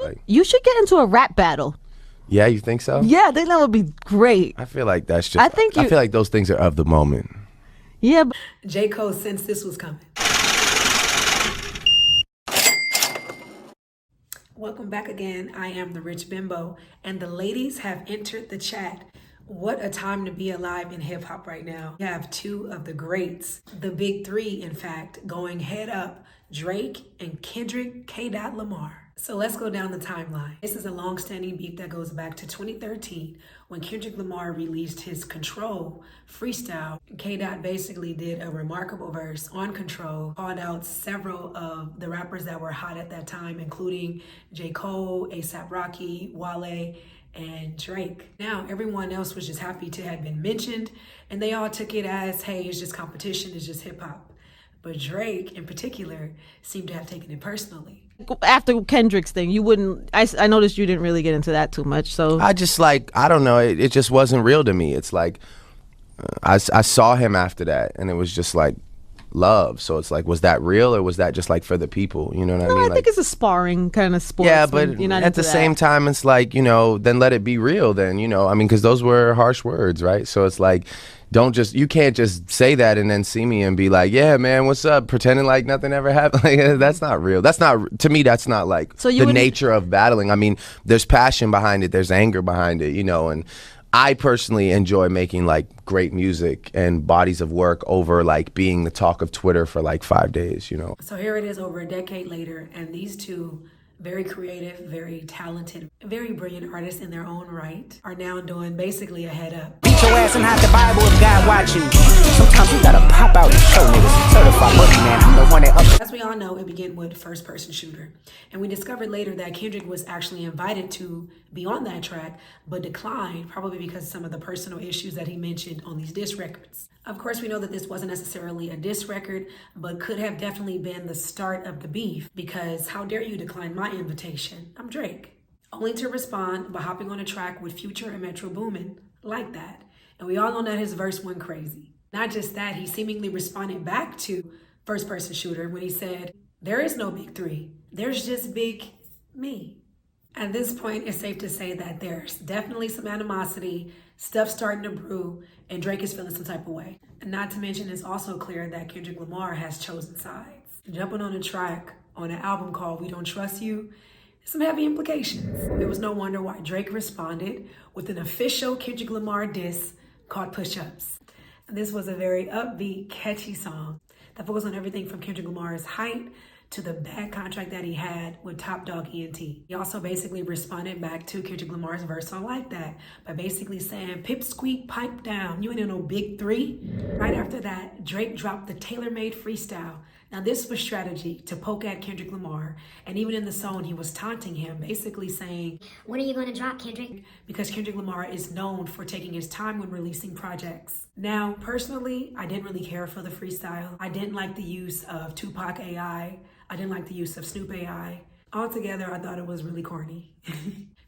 Like, You should get into a rap battle. yeah, you think so? Yeah, I think that would be great. I feel like that's just. I feel like those things are of the moment. Yeah. J. Cole sensed this was coming. Welcome back again. I am the Rich Bimbo, and the ladies have entered the chat. What a time to be alive in hip hop right now. We have two of the greats, the big three, in fact, going head up, Drake and Kendrick K. Lamar. So let's go down the timeline. This is a long-standing beef that goes back to 2013 when Kendrick Lamar released his Control freestyle. K. basically did a remarkable verse on Control, called out several of the rappers that were hot at that time, including J. Cole, A$AP Rocky, Wale, and Drake. Now, everyone else was just happy to have been mentioned, and they all took it as, hey, it's just competition, it's just hip hop. But Drake, in particular, seemed to have taken it personally. After Kendrick's thing, you wouldn't. I noticed you didn't really get into that too much. So I just like, I don't know. It just wasn't real to me. It's like I saw him after that, and it was just like love. So it's like, was that real or was that just like for the people? You know what I mean? I think it's a sparring kind of sport. Yeah, but at the same time, it's like, you know, then let it be real. Then, you know, I mean, because those were harsh words, right? So it's like, you can't just say that and then see me and be like, yeah, man, what's up? Pretending like nothing ever happened. Like, that's not real. That's not, to me, that's not like the nature of battling. I mean, there's passion behind it. There's anger behind it, you know, and I personally enjoy making like great music and bodies of work over like being the talk of Twitter for like 5 days, you know. So here it is over a decade later, and these two very creative, very talented, very brilliant artists in their own right are now doing basically a head up. Beat your ass and hide the Bible if God watching. Sometimes you gotta pop out and show niggas. Certified boogie man, I'm the one that up. As we all know, it began with First Person Shooter. And we discovered later that Kendrick was actually invited to be on that track, but declined, probably because of some of the personal issues that he mentioned on these diss records. Of course, we know that this wasn't necessarily a diss record, but could have definitely been the start of the beef, because how dare you decline my invitation? I'm Drake. Only to respond by hopping on a track with Future and Metro Boomin like that. And we all know that his verse went crazy. Not just that, he seemingly responded back to First Person Shooter when he said, there is no big three, there's just big me. At this point, it's safe to say that there's definitely some animosity, stuff starting to brew, and Drake is feeling some type of way. And not to mention, it's also clear that Kendrick Lamar has chosen sides. Jumping on a track on an album called We Don't Trust You, some heavy implications. It was no wonder why Drake responded with an official Kendrick Lamar diss called Push Ups. This was a very upbeat, catchy song that focused on everything from Kendrick Lamar's height to the bad contract that he had with Top Dog ENT. He also basically responded back to Kendrick Lamar's verse on Like That by basically saying, pip squeak, pipe down, you ain't in no big three. Right after that, Drake dropped the tailor-made freestyle. Now this was strategy to poke at Kendrick Lamar, and even in the song he was taunting him, basically saying, when are you gonna drop, Kendrick? Because Kendrick Lamar is known for taking his time when releasing projects. Now, personally, I didn't really care for the freestyle. I didn't like the use of Tupac AI. I didn't like the use of Snoop AI. Altogether, I thought it was really corny.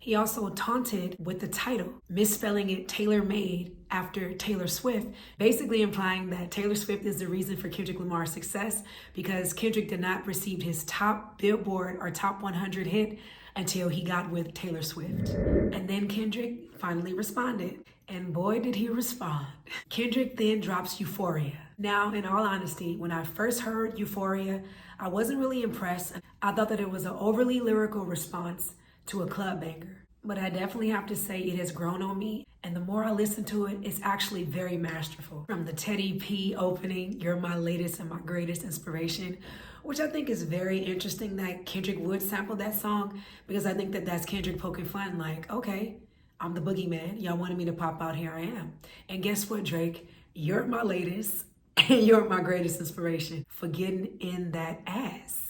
He also taunted with the title, misspelling it tailor-made after Taylor Swift, basically implying that Taylor Swift is the reason for Kendrick Lamar's success because Kendrick did not receive his top Billboard or top 100 hit until he got with Taylor Swift. And then Kendrick finally responded. And boy, did he respond. Kendrick then drops Euphoria. Now, in all honesty, when I first heard Euphoria, I wasn't really impressed. I thought that it was an overly lyrical response to a club banger. But I definitely have to say it has grown on me. And the more I listen to it, it's actually very masterful. From the Teddy P opening, you're my latest and my greatest inspiration, which I think is very interesting that Kendrick would sample that song, because I think that that's Kendrick poking fun, like, okay, I'm the boogeyman. Y'all wanted me to pop out, here I am. And guess what, Drake? You're my latest and you're my greatest inspiration for getting in that ass.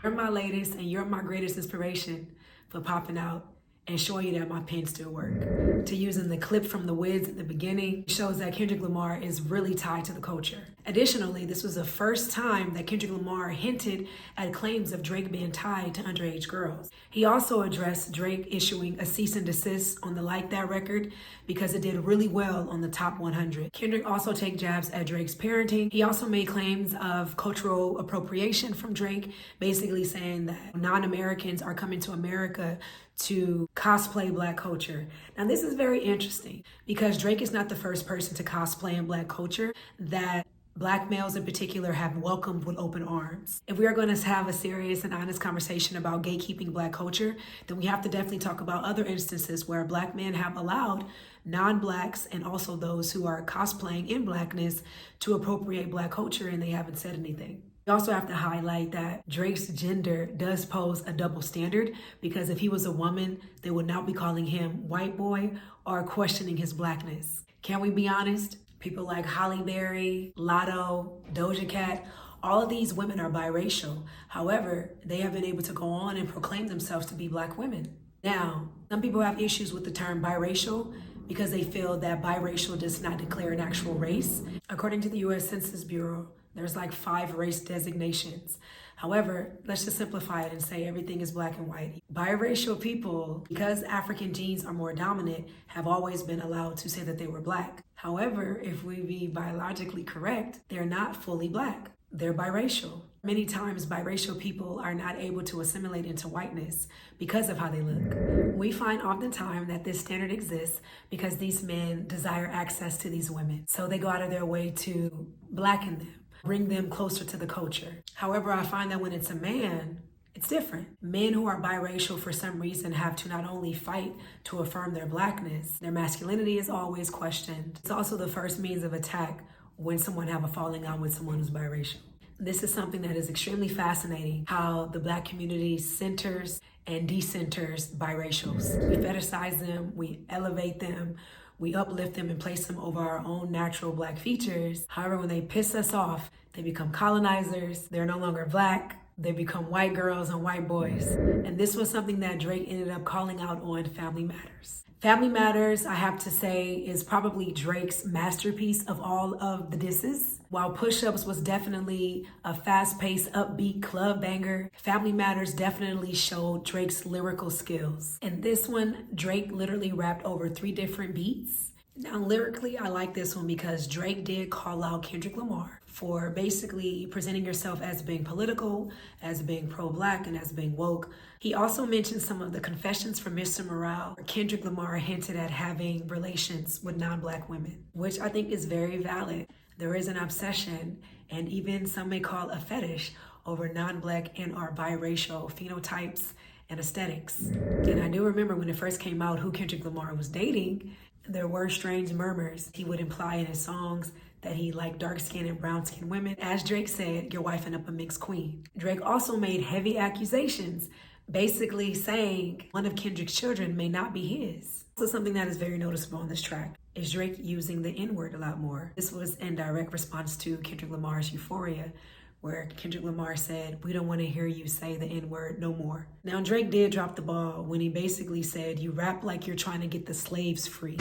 You're my latest and you're my greatest inspiration for popping out and showing you that my pen still work. To using the clip from the Wiz at the beginning shows that Kendrick Lamar is really tied to the culture. Additionally, this was the first time that Kendrick Lamar hinted at claims of Drake being tied to underage girls. He also addressed Drake issuing a cease and desist on the Like That record because it did really well on the top 100. Kendrick also took jabs at Drake's parenting. He also made claims of cultural appropriation from Drake, basically saying that non-Americans are coming to America to cosplay Black culture. Now, this is very interesting because Drake is not the first person to cosplay in Black culture that Black males in particular have welcomed with open arms. If we are going to have a serious and honest conversation about gatekeeping Black culture, then we have to definitely talk about other instances where Black men have allowed non-Blacks and also those who are cosplaying in Blackness to appropriate Black culture, and they haven't said anything. We also have to highlight that Drake's gender does pose a double standard, because if he was a woman, they would now be calling him white boy or questioning his Blackness. Can we be honest? People like Halle Berry, Lotto, Doja Cat, all of these women are biracial. However, they have been able to go on and proclaim themselves to be Black women. Now, some people have issues with the term biracial because they feel that biracial does not declare an actual race. According to the U.S. Census Bureau, there's like 5 race designations. However, let's just simplify it and say everything is Black and white. Biracial people, because African genes are more dominant, have always been allowed to say that they were Black. However, if we be biologically correct, they're not fully Black. They're biracial. Many times, biracial people are not able to assimilate into whiteness because of how they look. We find oftentimes that this standard exists because these men desire access to these women. So they go out of their way to blacken them, bring them closer to the culture. However, I find that when it's a man, it's different. Men who are biracial for some reason have to not only fight to affirm their Blackness, their masculinity is always questioned. It's also the first means of attack when someone have a falling out with someone who's biracial. This is something that is extremely fascinating, how the Black community centers and decenters biracials. We fetishize them, we elevate them, we uplift them and place them over our own natural Black features. However, when they piss us off, they become colonizers, they're no longer Black, they become white girls and white boys. And this was something that Drake ended up calling out on Family Matters. Family Matters, I have to say, is probably Drake's masterpiece of all of the disses. While Push-Ups was definitely a fast-paced, upbeat club banger, Family Matters definitely showed Drake's lyrical skills. In this one, Drake literally rapped over 3 different beats. Now, lyrically, I like this one because Drake did call out Kendrick Lamar for basically presenting yourself as being political, as being pro-Black, and as being woke. He also mentioned some of the confessions from Mr. Morale, where Kendrick Lamar hinted at having relations with non-Black women, which I think is very valid. There is an obsession, and even some may call a fetish, over non-Black and or biracial phenotypes and aesthetics. And I do remember when it first came out who Kendrick Lamar was dating, there were strange murmurs. He would imply in his songs that he liked dark-skinned and brown-skinned women. As Drake said, you're wifing up a mixed queen. Drake also made heavy accusations, basically saying one of Kendrick's children may not be his. So something that is very noticeable on this track is Drake using the N-word a lot more. This was in direct response to Kendrick Lamar's Euphoria, where Kendrick Lamar said, "We don't want to hear you say the N-word no more." Now, Drake did drop the ball when he basically said, "You rap like you're trying to get the slaves free."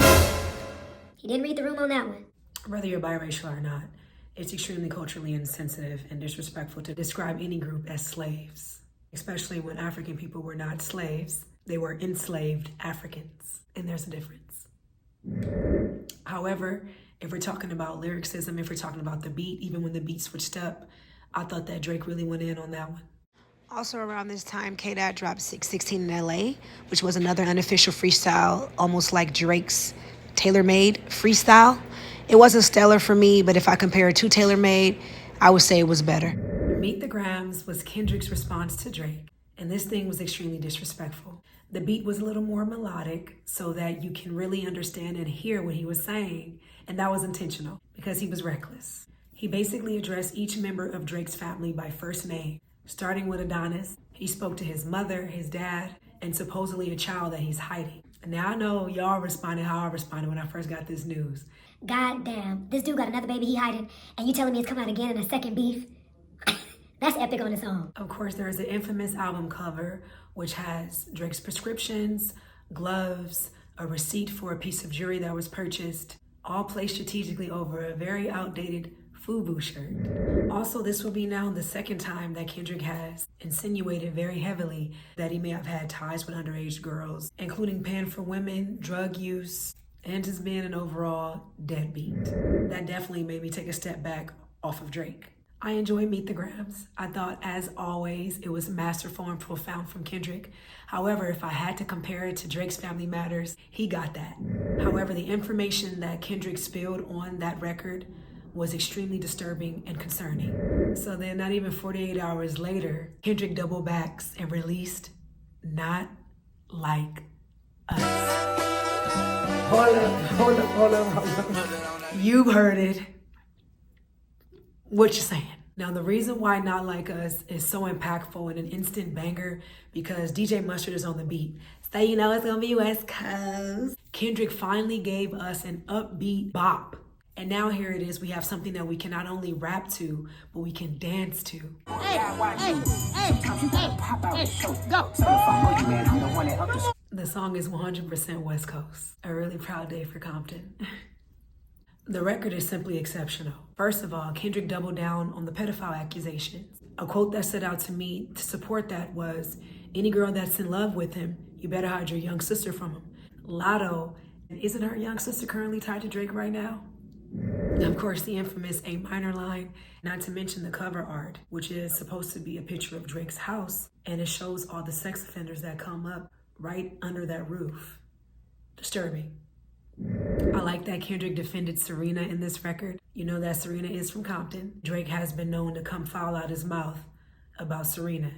He didn't read the room on that one. Whether you're biracial or not, it's extremely culturally insensitive and disrespectful to describe any group as slaves, especially when African people were not slaves. They were enslaved Africans, and there's a difference. However, if we're talking about lyricism, if we're talking about the beat, even when the beat switched up, I thought that Drake really went in on that one. Also around this time, K-Dot dropped 616 in LA, which was another unofficial freestyle, almost like Drake's tailor-made freestyle. It wasn't stellar for me, but if I compare it to tailor-made, I would say it was better. Meet the Grams was Kendrick's response to Drake, and this thing was extremely disrespectful. The beat was a little more melodic so that you can really understand and hear what he was saying, and that was intentional because he was reckless. He basically addressed each member of Drake's family by first name. Starting with Adonis, he spoke to his mother, his dad, and supposedly a child that he's hiding. Now I know y'all responded how I responded when I first got this news. God damn, this dude got another baby he hiding, and you telling me it's coming out again in a second beef? That's epic on its own. Of course, there is an infamous album cover which has Drake's prescriptions, gloves, a receipt for a piece of jewelry that was purchased, all placed strategically over a very outdated FUBU shirt. Also, this will be now the second time that Kendrick has insinuated very heavily that he may have had ties with underage girls, including paying for women, drug use, and just being an overall deadbeat. That definitely made me take a step back off of Drake. I enjoy Meet the Grams. I thought, as always, it was masterful and profound from Kendrick. However, if I had to compare it to Drake's Family Matters, he got that. However, the information that Kendrick spilled on that record was extremely disturbing and concerning. So then, not even 48 hours later, Kendrick double backs and released Not Like Us. Hold up. You heard it. What you saying? Now, the reason why Not Like Us is so impactful and an instant banger because DJ Mustard is on the beat. So you know it's gonna be West Coast. Kendrick finally gave us an upbeat bop. And now here it is, we have something that we can not only rap to, but we can dance to. The song is 100% West Coast. A really proud day for Compton. The record is simply exceptional. First of all, Kendrick doubled down on the pedophile accusations. A quote that stood out to me to support that was, "Any girl that's in love with him, you better hide your young sister from him." Lotto, isn't her young sister currently tied to Drake right now? And of course, the infamous A minor line, not to mention the cover art, which is supposed to be a picture of Drake's house, and it shows all the sex offenders that come up right under that roof. Disturbing. I like that Kendrick defended Serena in this record. You know that Serena is from Compton. Drake has been known to come foul out his mouth about Serena.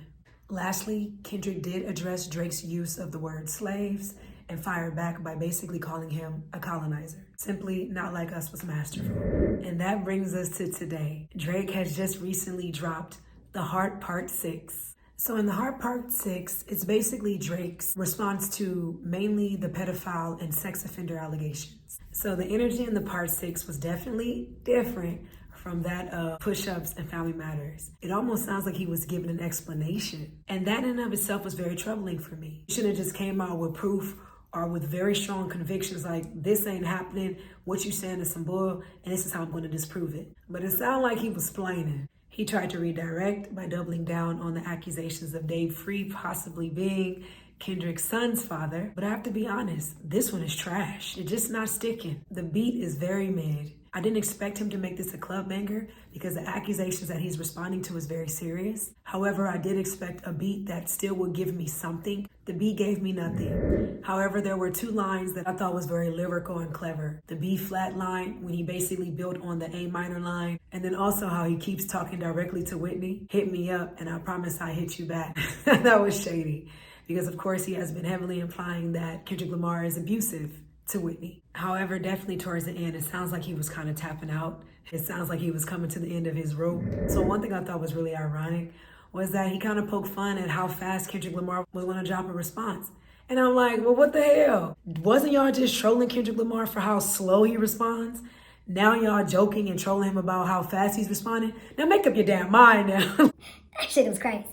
Lastly, Kendrick did address Drake's use of the word slaves and fired back by basically calling him a colonizer. Simply, Not Like Us was masterful. And that brings us to today. Drake has just recently dropped The Heart Part 6. So in The Heart Part 6, it's basically Drake's response to mainly the pedophile and sex offender allegations. So the energy in the Part 6 was definitely different from that of Push-Ups and Family Matters. It almost sounds like he was giving an explanation. And that in and of itself was very troubling for me. He shouldn't have just came out with proof or with very strong convictions like, this ain't happening, what you saying is some bull, and this is how I'm going to disprove it. But it sounded like he was explaining. He tried to redirect by doubling down on the accusations of Dave Free possibly being Kendrick's son's father. But I have to be honest, this one is trash. It's just not sticking. The beat is very mid. I didn't expect him to make this a club banger because the accusations that he's responding to is very serious. However, I did expect a beat that still would give me something. The beat gave me nothing. However, there were two lines that I thought was very lyrical and clever. The B flat line, when he basically built on the A minor line, and then also how he keeps talking directly to Whitney. Hit me up and I promise I hit you back. That was shady because of course he has been heavily implying that Kendrick Lamar is abusive to Whitney. However, definitely towards the end, it sounds like he was kind of tapping out. It sounds like he was coming to the end of his rope. So one thing I thought was really ironic was that he kind of poked fun at how fast Kendrick Lamar was going to drop a response. And I'm like, well, what the hell? Wasn't y'all just trolling Kendrick Lamar for how slow he responds? Now y'all joking and trolling him about how fast he's responding? Now make up your damn mind now. That shit was crazy.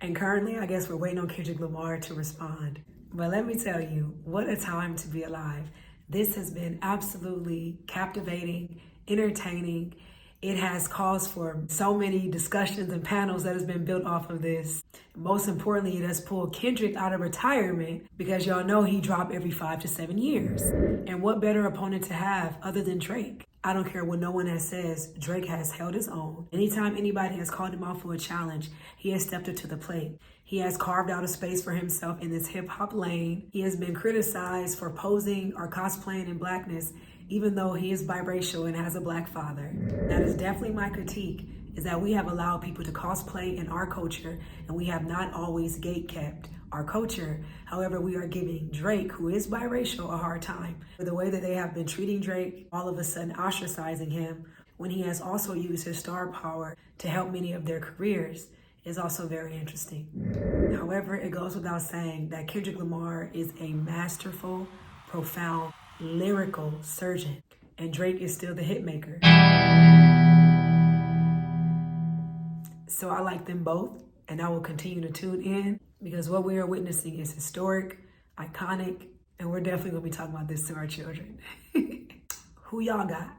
And currently, I guess we're waiting on Kendrick Lamar to respond. But let me tell you, what a time to be alive. This has been absolutely captivating, entertaining. It has caused for so many discussions and panels that has been built off of this. Most importantly, it has pulled Kendrick out of retirement because y'all know he dropped every 5 to 7 years. And what better opponent to have other than Drake? I don't care what no one else says, Drake has held his own. Anytime anybody has called him out for a challenge, he has stepped up to the plate. He has carved out a space for himself in this hip-hop lane. He has been criticized for posing or cosplaying in blackness, even though he is biracial and has a black father. That is definitely my critique, is that we have allowed people to cosplay in our culture, and we have not always gatekept our culture. However, we are giving Drake, who is biracial, a hard time for the way that they have been treating Drake, all of a sudden ostracizing him, when he has also used his star power to help many of their careers, is also very interesting. However, it goes without saying that Kendrick Lamar is a masterful, profound, lyrical surgeon, and Drake is still the hit maker. So I like them both, and I will continue to tune in because what we are witnessing is historic, iconic, and we're definitely gonna be talking about this to our children. Who y'all got?